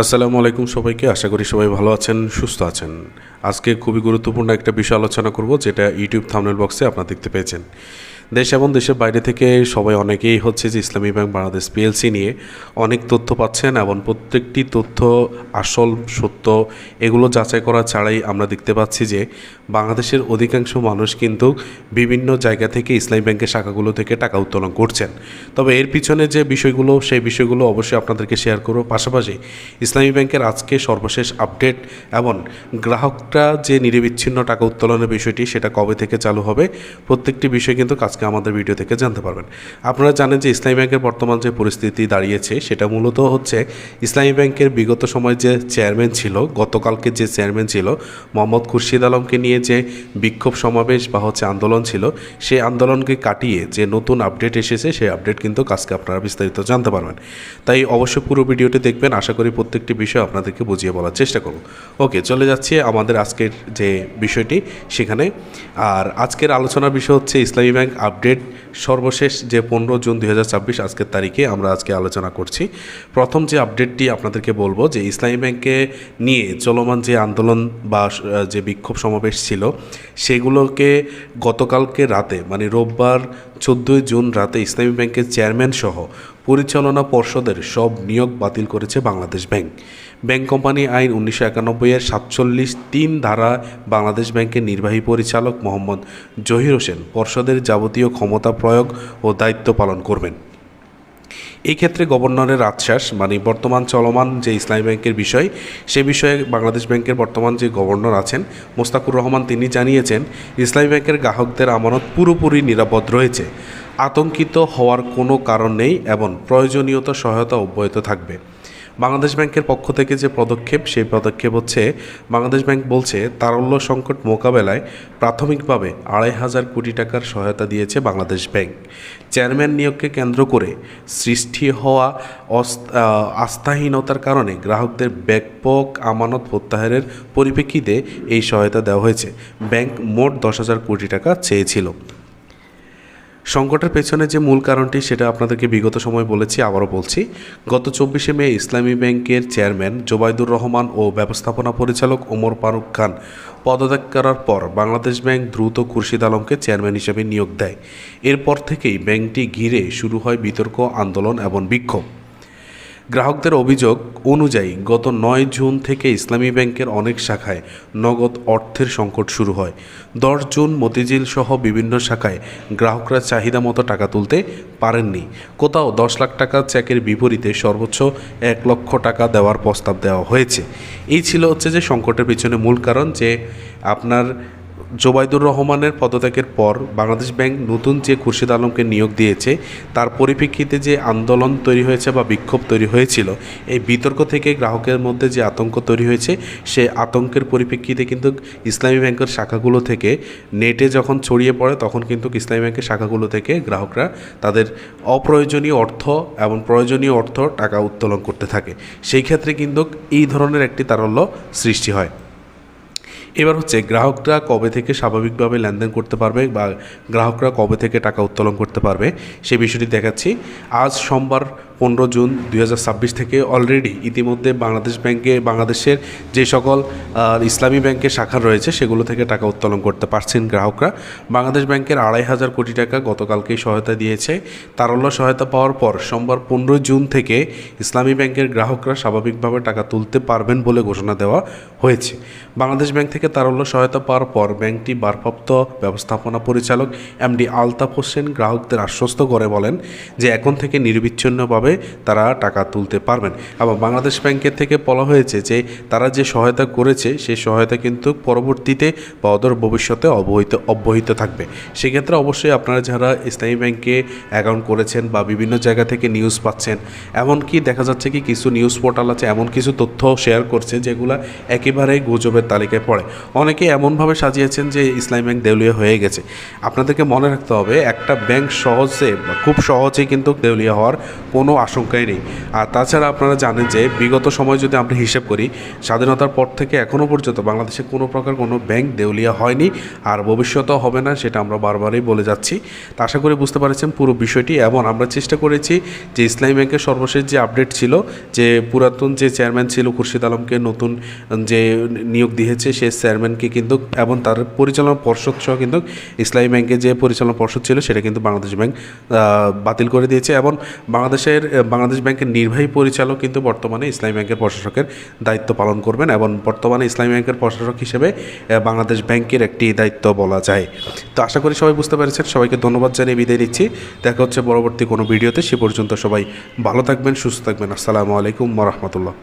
আসসালামু আলাইকুম সবাইকে। আশা করি সবাই ভালো আছেন, সুস্থ আছেন। আজকে খুবই গুরুত্বপূর্ণ একটা বিষয় আলোচনা করব, যেটা ইউটিউব থাম্বনেল বক্সে আপনারা দেখতে পেয়েছেন। দেশ এবং দেশের বাইরে থেকে সবাই অনেকেই হচ্ছে যে ইসলামী ব্যাংক বাংলাদেশ পিএলসি নিয়ে অনেক তথ্য পাচ্ছেন, এবং প্রত্যেকটি তথ্য আসল সত্য এগুলো যাচাই করা ছাড়াই আমরা দেখতে পাচ্ছি যে বাংলাদেশের অধিকাংশ মানুষ কিন্তু বিভিন্ন জায়গা থেকে ইসলামী ব্যাংকের শাখাগুলো থেকে টাকা উত্তোলন করছেন। তবে এর পিছনে যে বিষয়গুলো, সেই বিষয়গুলো অবশ্যই আপনাদেরকে শেয়ার করব। পাশাপাশি ইসলামী ব্যাংকের আজকে সর্বশেষ আপডেট এবং গ্রাহকরা যে নিরবিচ্ছিন্ন টাকা উত্তোলনের বিষয়টি, সেটা কবে থেকে চালু হবে, প্রত্যেকটি বিষয় কিন্তু আজকে আমাদের ভিডিও থেকে জানতে পারবেন। আপনারা জানেন যে ইসলামী ব্যাংকের বর্তমান যে পরিস্থিতি দাঁড়িয়েছে, সেটা মূলত হচ্ছে ইসলামী ব্যাংকের বিগত সময় যে চেয়ারম্যান ছিল, গতকালকে যে চেয়ারম্যান ছিল মোহাম্মদ খুরশিদ আলমকে নিয়ে যে বিক্ষোভ সমাবেশ বা আন্দোলন ছিল, সেই আন্দোলনকে কাটিয়ে যে নতুন আপডেট এসেছে, সেই আপডেট কিন্তু আজকে আপনারা বিস্তারিত জানতে পারবেন। তাই অবশ্যই পুরো ভিডিওটি দেখবেন। আশা করি প্রত্যেকটি বিষয় আপনাদেরকে বুঝিয়ে বলার চেষ্টা করব। ওকে, চলে যাচ্ছি আমাদের আজকের যে বিষয়টি সেখানে। আর আজকের আলোচনার বিষয় হচ্ছে ইসলামী ব্যাংক আপডেট সর্বশেষ যে 15 জুন 2026 আজকের তারিখে আমরা আজকে আলোচনা করছি। প্রথম যে আপডেটটি আপনাদেরকে বলবো যে ইসলামী ব্যাংকে নিয়ে চলমান যে আন্দোলন বা যে বিক্ষোভ সমাবেশ ছিল, সেগুলোকে গতকালকে রাতে মানে রোববার 14 জুন রাতে ইসলামী ব্যাংকের চেয়ারম্যান সহ পরিচালনা পর্ষদের সব নিয়োগ বাতিল করেছে বাংলাদেশ ব্যাংক। ব্যাংক কোম্পানি আইন 1991-এর 47(3) ধারা বাংলাদেশ ব্যাংকের নির্বাহী পরিচালক মোহাম্মদ জহির হোসেন পর্ষদের যাবতীয় ক্ষমতা প্রয়োগ ও দায়িত্ব পালন করবেন। এই ক্ষেত্রে গভর্নরের আশ্বাস, মানে বর্তমান চলমান যে ইসলামী ব্যাংকের বিষয়, সে বিষয়ে বাংলাদেশ ব্যাংকের বর্তমান যে গভর্নর আছেন মোস্তাকুর রহমান, তিনি জানিয়েছেন ইসলামী ব্যাংকের গ্রাহকদের আমানত পুরোপুরি নিরাপদ রয়েছে, আতঙ্কিত হওয়ার কোনো কারণ নেই এবং প্রয়োজনীয়তা সহায়তা অব্যাহত থাকবে। বাংলাদেশ ব্যাংকের পক্ষ থেকে যে পদক্ষেপ, সেই পদক্ষেপ হচ্ছে বাংলাদেশ ব্যাংক বলছে তারল্য সংকট মোকাবেলায় প্রাথমিকভাবে 2,500 কোটি টাকার সহায়তা দিয়েছে বাংলাদেশ ব্যাংক। চেয়ারম্যান নিয়োগকে কেন্দ্র করে সৃষ্টি হওয়া আস্থাহীনতার কারণে গ্রাহকদের ব্যাপক আমানত প্রত্যাহারের পরিপ্রেক্ষিতে এই সহায়তা দেওয়া হয়েছে। ব্যাংক মোট 10,000 কোটি টাকা চেয়েছিল। সংকটের পেছনে যে মূল কারণটি, সেটা আপনাদেরকে বিগত সময় বলেছি, আবারও বলছি। গত 24শে মে ইসলামী ব্যাংকের চেয়ারম্যান জোবাইদুর রহমান ও ব্যবস্থাপনা পরিচালক ওমর ফারুক খান পদত্যাগ করার পর বাংলাদেশ ব্যাংক দ্রুত খুরশিদ আলমকে চেয়ারম্যান হিসেবে নিয়োগ দেয়। এরপর থেকেই ব্যাংকটি ঘিরে শুরু হয় বিতর্ক, আন্দোলন এবং বিক্ষোভ। গ্রাহকদের অভিযোগ অনুযায়ী গত 9 জুন থেকে ইসলামী ব্যাংকের অনেক শাখায় নগদ অর্থের সংকট শুরু হয়। 10 জুন মতিঝিল সহ বিভিন্ন শাখায় গ্রাহকরা চাহিদা মতো টাকা তুলতে পারেননি। কোথাও 10 লাখ টাকা চেকের বিপরীতে সর্বোচ্চ 1 লক্ষ টাকা দেওয়ার প্রস্তাব দেওয়া হয়েছে। এই ছিল হচ্ছে যে সংকটের পিছনে মূল কারণ, যে আপনার জোবাইদুর রহমানের পদত্যাগের পর বাংলাদেশ ব্যাংক নতুন যে খুরশিদ আলমকে নিয়োগ দিয়েছে, তার পরিপ্রেক্ষিতে যে আন্দোলন তৈরি হয়েছে বা বিক্ষোভ তৈরি হয়েছিল, এই বিতর্ক থেকে গ্রাহকের মধ্যে যে আতঙ্ক তৈরি হয়েছে, সে আতঙ্কের পরিপ্রেক্ষিতে কিন্তু ইসলামী ব্যাংকের শাখাগুলো থেকে নেটে যখন ছড়িয়ে পড়ে, তখন কিন্তু ইসলামী ব্যাংকের শাখাগুলো থেকে গ্রাহকরা তাদের অপ্রয়োজনীয় অর্থ এবং প্রয়োজনীয় অর্থ টাকা উত্তোলন করতে থাকে। সেই ক্ষেত্রে কিন্তু এই ধরনের একটি তারল্য সৃষ্টি হয়। এবার হচ্ছে গ্রাহকরা কবে থেকে স্বাভাবিকভাবে লেনদেন করতে পারবে বা গ্রাহকরা কবে থেকে টাকা উত্তোলন করতে পারবে, সেই বিষয়টি দেখাচ্ছি। আজ সোমবার 15 জুন 2026 থেকে অলরেডি ইতিমধ্যে বাংলাদেশ ব্যাংকে বাংলাদেশের যে সকল ইসলামী ব্যাংকের শাখা রয়েছে, সেগুলো থেকে টাকা উত্তোলন করতে পারছেন গ্রাহকরা। বাংলাদেশ ব্যাংকের 2,500 কোটি টাকা গতকালকেই সহায়তা দিয়েছে। তারল্য সহায়তা পাওয়ার পর সোমবার 15 জুন থেকে ইসলামী ব্যাংকের গ্রাহকরা স্বাভাবিকভাবে টাকা তুলতে পারবেন বলে ঘোষণা দেওয়া হয়েছে। বাংলাদেশ ব্যাংক থেকে তারল্য সহায়তা পাওয়ার পর ব্যাংকটি ভারপ্রাপ্ত ব্যবস্থাপনা পরিচালক এমডি আলতাফ হোসেন গ্রাহকদের আশ্বস্ত করে বলেন যে এখন থেকে নিরবিচ্ছিন্নভাবে তারা টাকা তুলতে পারবেন। এবং বাংলাদেশ ব্যাংকের থেকে বলা হয়েছে যে তারা যে সহায়তা করেছে, সেই সহায়তা কিন্তু পরবর্তীতে বা অদূর ভবিষ্যতে অব্যাহত থাকবে। সেক্ষেত্রে অবশ্যই আপনারা যারা ইসলামী ব্যাংকে অ্যাকাউন্ট করেছেন বা বিভিন্ন জায়গা থেকে নিউজ পাচ্ছেন, এমনকি দেখা যাচ্ছে কি কিছু নিউজ পোর্টাল আছে এমন কিছু তথ্য শেয়ার করছে যেগুলো একেবারেই গুজবের তালিকায় পড়ে। অনেকে এমনভাবে সাজিয়েছেন যে ইসলামী ব্যাংক দেউলিয়া হয়ে গেছে। আপনাদেরকে মনে রাখতে হবে, একটা ব্যাংক সহজে বা খুব সহজেই কিন্তু দেউলিয়া হওয়ার কোনো আশঙ্কাই নেই। আর তাছাড়া আপনারা জানেন যে বিগত সময় যদি আমরা হিসাব করি, স্বাধীনতার পর থেকে এখনও পর্যন্ত বাংলাদেশে কোনো প্রকার কোনো ব্যাংক দেউলিয়া হয়নি, আর ভবিষ্যতেও হবে না, সেটা আমরা বারবারই বলে যাচ্ছি। তা আশা করি বুঝতে পারছেন পুরো বিষয়টি। এবং আমরা চেষ্টা করেছি যে ইসলামী ব্যাংকের সর্বশেষ যে আপডেট ছিল, যে পুরাতন যে চেয়ারম্যান ছিল খুরশিদ আলমকে নতুন যে নিয়োগ দিয়েছে সে চেয়ারম্যানকে কিন্তু এবং তার পরিচালনা পর্ষদ সহ কিন্তু ইসলামী ব্যাংকের যে পরিচালনা পর্ষদ ছিল সেটা কিন্তু বাংলাদেশ ব্যাংক বাতিল করে দিয়েছে। এবং বাংলাদেশ ব্যাংকের নির্বাহী পরিচালক কিন্তু বর্তমানে ইসলামী ব্যাংকের প্রশাসকের দায়িত্ব পালন করবেন, এবং বর্তমানে ইসলামী ব্যাংকের প্রশাসক হিসেবে বাংলাদেশ ব্যাংকের একটি দায়িত্ব বলা যায়। তো আশা করি সবাই বুঝতে পেরেছেন। সবাইকে ধন্যবাদ জানিয়ে বিদায় নিচ্ছি। দেখা হচ্ছে পরবর্তী কোনো ভিডিওতে। সে পর্যন্ত সবাই ভালো থাকবেন, সুস্থ থাকবেন। আসসালামু আলাইকুম ওয়া রাহমাতুল্লাহ।